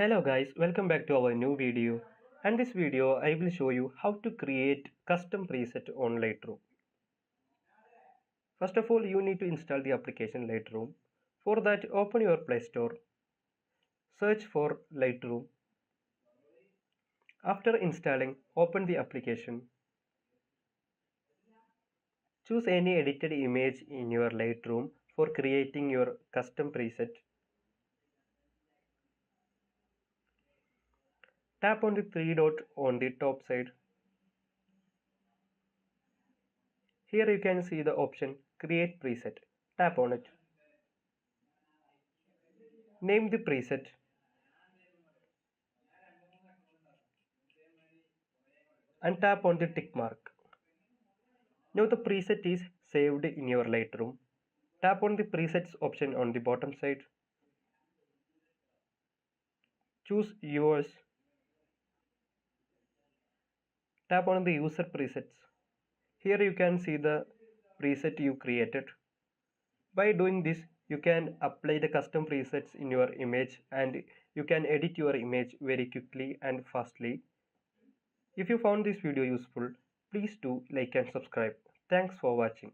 Hello guys, welcome back to our new video. And this video I will show you how to create custom preset on Lightroom. First of all, you need to install the application Lightroom. For that, open your Play Store, search for Lightroom. After installing, open the application. Choose any edited image in your Lightroom for creating your custom preset. Tap on the three dot on the top side. Here you can see the option Create Preset. Tap on it. Name the preset and tap on the tick mark. Now the preset is saved in your Lightroom. Tap on the presets option on the bottom side. Choose yours. Tap on the user presets. Here you can see the preset you created. By doing this, you can apply the custom presets in your image and you can edit your image very quickly and fastly. If you found this video useful, please do like and subscribe. Thanks for watching.